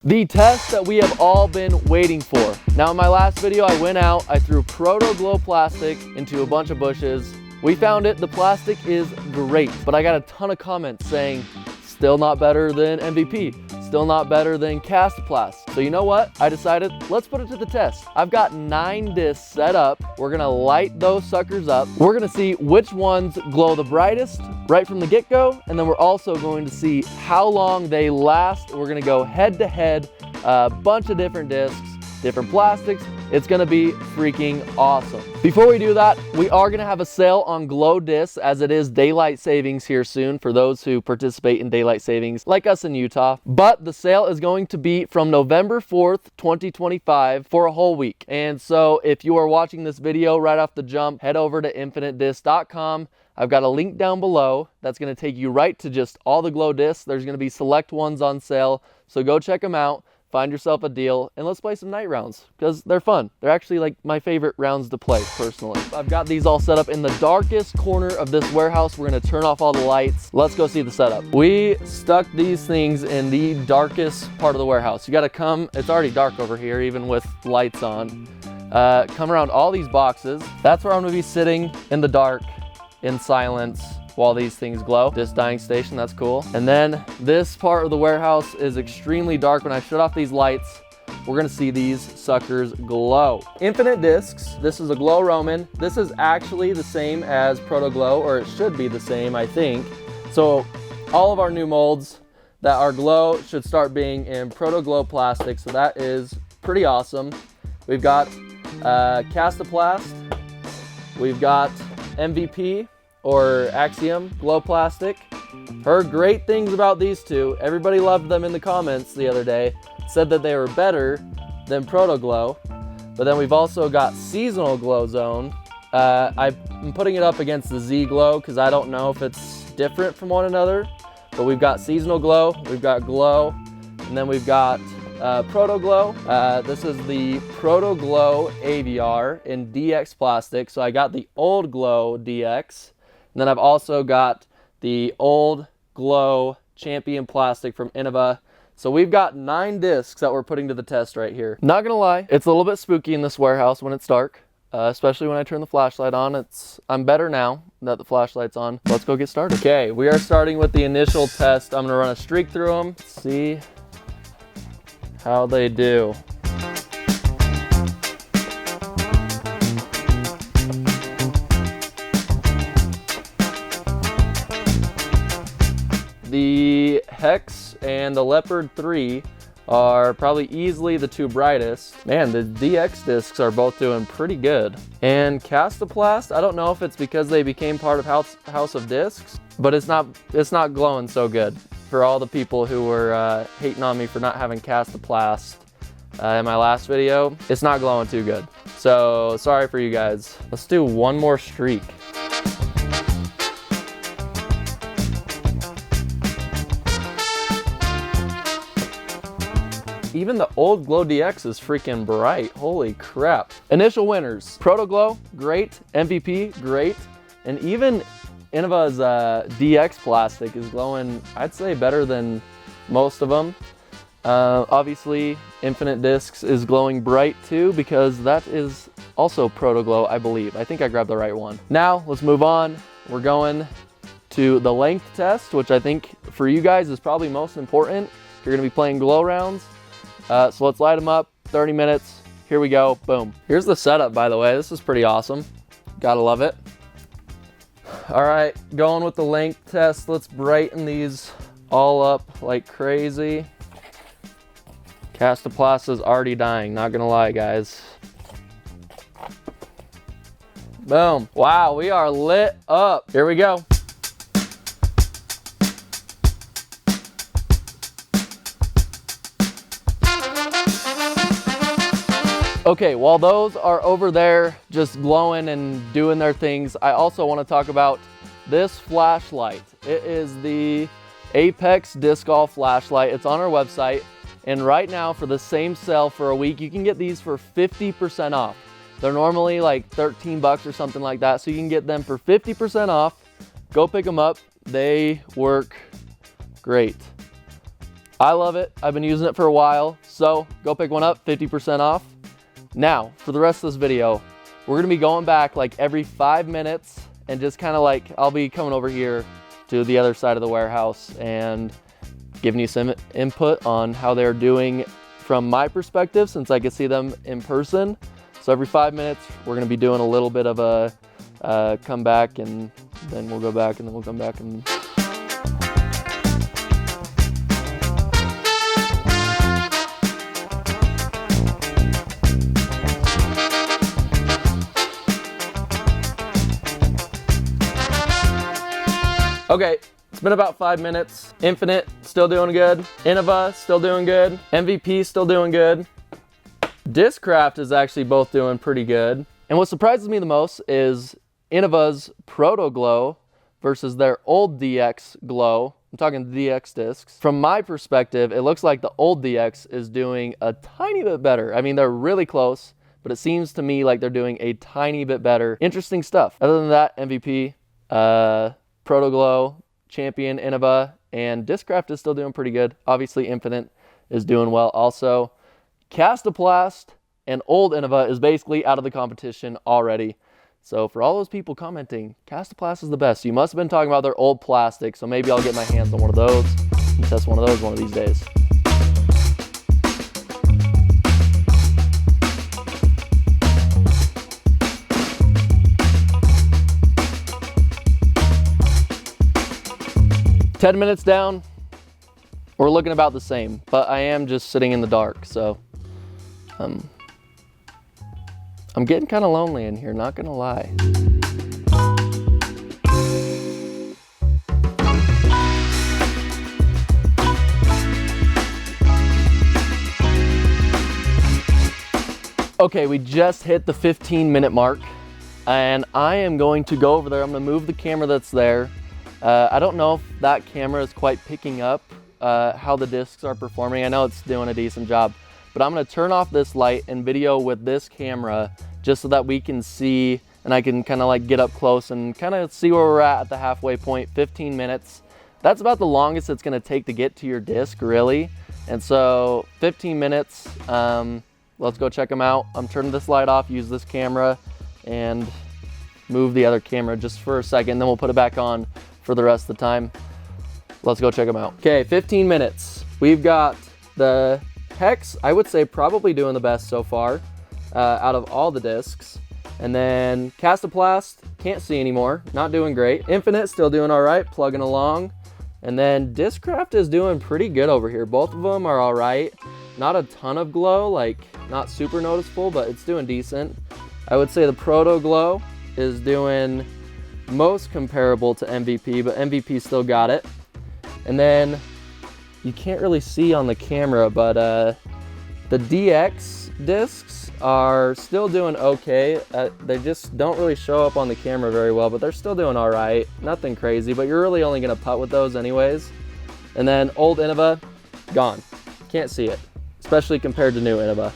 The test that we have all been waiting for. Now in my last video, I went out, I threw Proto Glow plastic into a bunch of bushes. We found it, the plastic is great, but I got a ton of comments saying, still not better than MVP, still not better than Castoplast. So you know what? I decided, let's put it to the test. I've got 9 discs set up. We're gonna light those suckers up. We're gonna see which ones glow the brightest right from the get-go, and then we're also going to see how long they last. We're gonna go head to head, a bunch of different discs, different plastics. It's gonna be freaking awesome. Before we do that, we are gonna have a sale on glow discs, as it is daylight savings here soon for those who participate in daylight savings like us in Utah. But the sale is going to be from November 4th, 2025 for a whole week. And so if you are watching this video right off the jump, head over to infinitedisc.com. I've got a link down below that's going to take you right to just all the glow discs. There's going to be select ones on sale, so go check them out, find yourself a deal, and let's play some night rounds because they're fun. They're actually like my favorite rounds to play personally. I've got these all set up in the darkest corner of this warehouse. We're going to turn off all the lights. Let's go see the setup. We stuck these things in the darkest part of the warehouse. You got to come, it's already dark over here even with lights on. Come around all these boxes. That's where I'm going to be sitting in the dark, in silence, while these things glow. This dyeing station, that's cool. And then this part of the warehouse is extremely dark. When I shut off these lights, we're gonna see these suckers glow. Infinite Discs, this is a Glow Roman. This is actually the same as Proto Glow, or it should be the same, I think. So all of our new molds that are glow should start being in Proto Glow plastic, so that is pretty awesome. We've got Castoplast, we've got MVP or Axiom glow plastic. Heard great things about these two. Everybody loved them in the comments the other day, said that they were better than Proto Glow. But then we've also got Seasonal Glow Zone. I'm putting it up against the Z Glow because I don't know if it's different from one another, but we've got Seasonal Glow, we've got Glow, and then we've got Proto Glow. This is the Proto Glow AVR in DX plastic. So I got the old Glow DX, and then I've also got the old Glow Champion plastic from Innova. So we've got 9 discs that we're putting to the test right here. Not gonna lie, it's a little bit spooky in this warehouse when it's dark, especially when I turn the flashlight on. I'm better now that the flashlight's on. Let's go get started. Okay, we are starting with the initial test. I'm gonna run a streak through them, see how they do. The Hex and the Leopard 3 are probably easily the 2 brightest. Man, the DX discs are both doing pretty good. And Castoplast, I don't know if it's because they became part of House of Discs, but it's not glowing so good. For all the people who were hating on me for not having Castoplast in my last video, it's not glowing too good. So sorry for you guys. Let's do one more streak. Even the old Glow DX is freaking bright. Holy crap. Initial winners. Proto Glow, great. MVP, great. And even Innova's DX plastic is glowing, I'd say, better than most of them. Obviously, Infinite Discs is glowing bright too, because that is also Proto Glow, I believe. I think I grabbed the right one. Now, let's move on. We're going to the length test, which I think for you guys is probably most important if you're gonna be playing glow rounds. So let's light them up, 30 minutes. Here we go, boom. Here's the setup, by the way. This is pretty awesome. Gotta love it. All right, going with the length test. Let's brighten these all up like crazy. Castoplast is already dying, not gonna lie, guys. Boom. Wow, we are lit up. Here we go. Okay, while those are over there just glowing and doing their things, I also want to talk about this flashlight. It is the Apex Disc Golf flashlight. It's on our website, and right now for the same sale for a week, you can get these for 50% off. They're normally like 13 bucks or something like that, so you can get them for 50% off. Go pick them up. They work great. I love it. I've been using it for a while, so go pick one up, 50% off. Now, for the rest of this video, we're gonna be going back like every 5 minutes and just kind of like, I'll be coming over here to the other side of the warehouse and giving you some input on how they're doing from my perspective, since I can see them in person. So every 5 minutes, we're gonna be doing a little bit of a come back, and then we'll go back, and then we'll come back and... Okay, it's been about 5 minutes. Infinite, still doing good. Innova, still doing good. MVP, still doing good. Discraft is actually both doing pretty good. And what surprises me the most is Innova's Proto Glow versus their old DX Glow. I'm talking DX discs. From my perspective, it looks like the old DX is doing a tiny bit better. I mean, they're really close, but it seems to me like they're doing a tiny bit better. Interesting stuff. Other than that, MVP, Proto Glow, Champion, Innova, and Discraft is still doing pretty good. Obviously, Infinite is doing well also. Castoplast and old Innova is basically out of the competition already. So for all those people commenting, Castoplast is the best. You must have been talking about their old plastic, so maybe I'll get my hands on one of those and test one of those one of these days. Ten minutes down, we're looking about the same, but I am just sitting in the dark, so I'm getting kind of lonely in here, not gonna lie. Okay, we just hit the 15-minute mark, and I am going to go over there. I'm gonna move the camera that's there. I don't know if that camera is quite picking up how the discs are performing. I know it's doing a decent job, but I'm gonna turn off this light and video with this camera just so that we can see, and I can kind of like get up close and kind of see where we're at the halfway point. 15 minutes. That's about the longest it's gonna take to get to your disc, really. And so 15 minutes, let's go check them out. I'm turning this light off, use this camera, and move the other camera just for a second, then we'll put it back on for the rest of the time. Let's go check them out. Okay, 15 minutes. We've got the Hex, I would say probably doing the best so far out of all the discs. And then Castoplast, can't see anymore, not doing great. Infinite, still doing all right, plugging along. And then Discraft is doing pretty good over here. Both of them are all right. Not a ton of glow, like not super noticeable, but it's doing decent. I would say the Proto Glow is doing most comparable to MVP, but MVP still got it. And then you can't really see on the camera, but the DX discs are still doing okay. They just don't really show up on the camera very well, but they're still doing all right. Nothing crazy, but you're really only gonna putt with those anyways. And then old Innova, gone. Can't see it, especially compared to new Innova.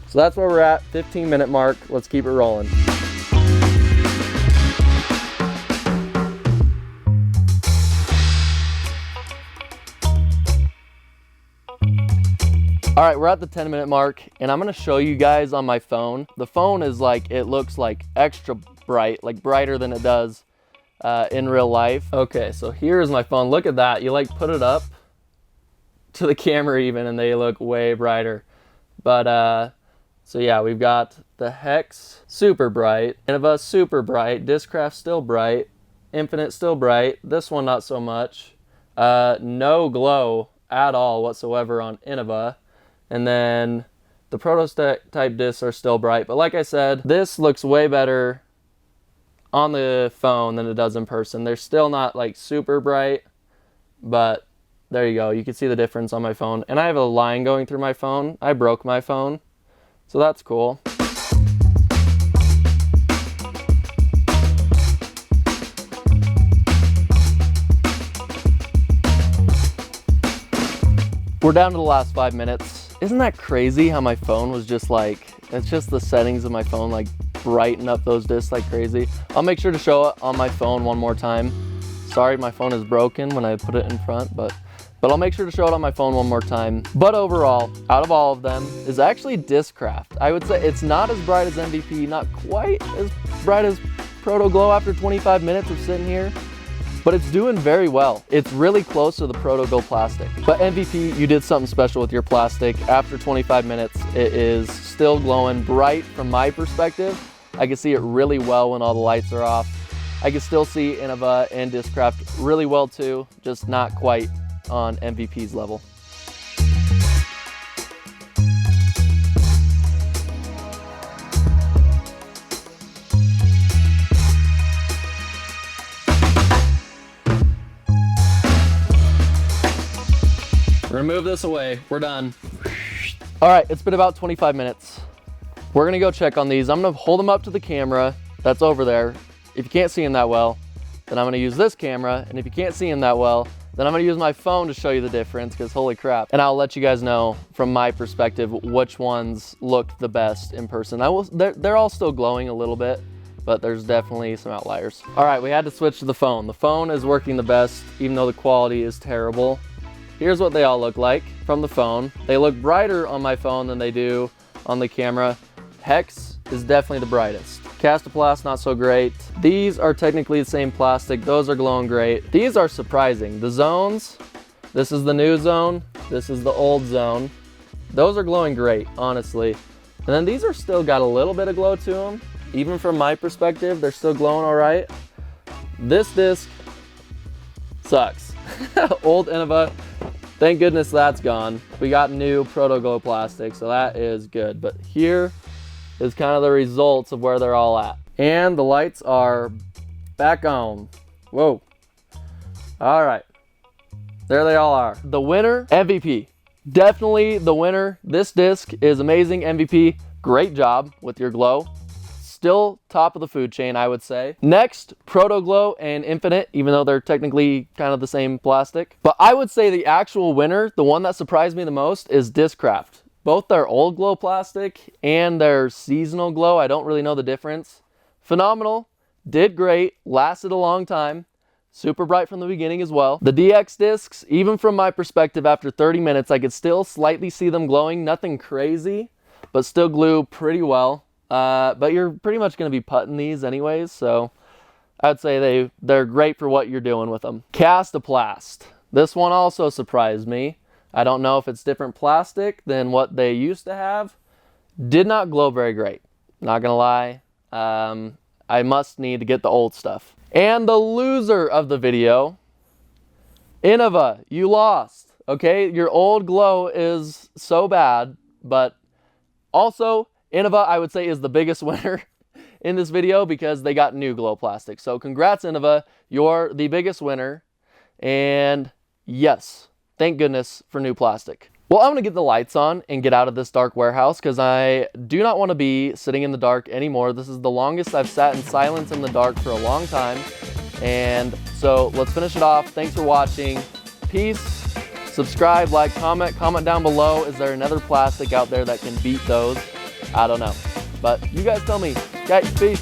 So that's where we're at, 15-minute mark. Let's keep it rolling. All right, we're at the 10-minute mark, and I'm gonna show you guys on my phone. The phone is like, it looks like extra bright, like brighter than it does in real life. Okay, so here's my phone. Look at that. You like put it up to the camera even, and they look way brighter. But so yeah, we've got the Hex, super bright. Innova, super bright. Discraft, still bright. Infinite, still bright. This one, not so much. No glow at all whatsoever on Innova. And then the prototype discs are still bright. But like I said, this looks way better on the phone than it does in person. They're still not like super bright, but there you go. You can see the difference on my phone. And I have a line going through my phone. I broke my phone, so that's cool. We're down to the last 5 minutes. Isn't that crazy how my phone was just like, it's just the settings of my phone like brighten up those discs like crazy. I'll make sure to show it on my phone one more time. Sorry, my phone is broken when I put it in front, but but I'll make sure to show it on my phone one more time. But overall, out of all of them, is actually Discraft. I would say it's not as bright as MVP, not quite as bright as Proto Glow after 25 minutes of sitting here, but it's doing very well. It's really close to the Proto Glow plastic. But MVP, you did something special with your plastic. After 25 minutes, it is still glowing bright from my perspective. I can see it really well when all the lights are off. I can still see Innova and Discraft really well too, just not quite on MVP's level. Remove this away, we're done. All right, it's been about 25 minutes. We're gonna go check on these. I'm gonna hold them up to the camera that's over there. If you can't see them that well, then I'm gonna use this camera. And if you can't see them that well, then I'm gonna use my phone to show you the difference, because holy crap. And I'll let you guys know from my perspective which ones look the best in person. They're all still glowing a little bit, but there's definitely some outliers. All right, we had to switch to the phone. The phone is working the best, even though the quality is terrible. Here's what they all look like from the phone. They look brighter on my phone than they do on the camera. Hex is definitely the brightest. Castoplast, not so great. These are technically the same plastic. Those are glowing great. These are surprising. The zones, this is the new zone. This is the old zone. Those are glowing great, honestly. And then these are still got a little bit of glow to them. Even from my perspective, they're still glowing all right. This disc sucks. Old Innova. Thank goodness that's gone. We got new Proto Glow plastic, so that is good. But here is kind of the results of where they're all at. And the lights are back on. Whoa. All right. There they all are. The winner, MVP. Definitely the winner. This disc is amazing, MVP. Great job with your glow. Still top of the food chain, I would say. Next, Proto Glow and Infinite, even though they're technically kind of the same plastic. But I would say the actual winner, the one that surprised me the most, is Discraft. Both their old glow plastic and their seasonal glow, I don't really know the difference. Phenomenal, did great, lasted a long time. Super bright from the beginning as well. The DX discs, even from my perspective, after 30 minutes, I could still slightly see them glowing. Nothing crazy, but still glue pretty well. But you're pretty much going to be putting these anyways, so I'd say they're great for what you're doing with them. Castoplast. This one also surprised me. I don't know if it's different plastic than what they used to have. Did not glow very great. Not going to lie. I must need to get the old stuff. And the loser of the video, Innova, you lost. Okay, your old glow is so bad, but also Innova, I would say, is the biggest winner in this video because they got new glow plastic. So congrats, Innova. You're the biggest winner. And yes, thank goodness for new plastic. Well, I'm going to get the lights on and get out of this dark warehouse because I do not want to be sitting in the dark anymore. This is the longest I've sat in silence in the dark for a long time. And so let's finish it off. Thanks for watching. Peace. Subscribe, like, comment down below. Is there another plastic out there that can beat those? I don't know. But you guys tell me. Okay, peace.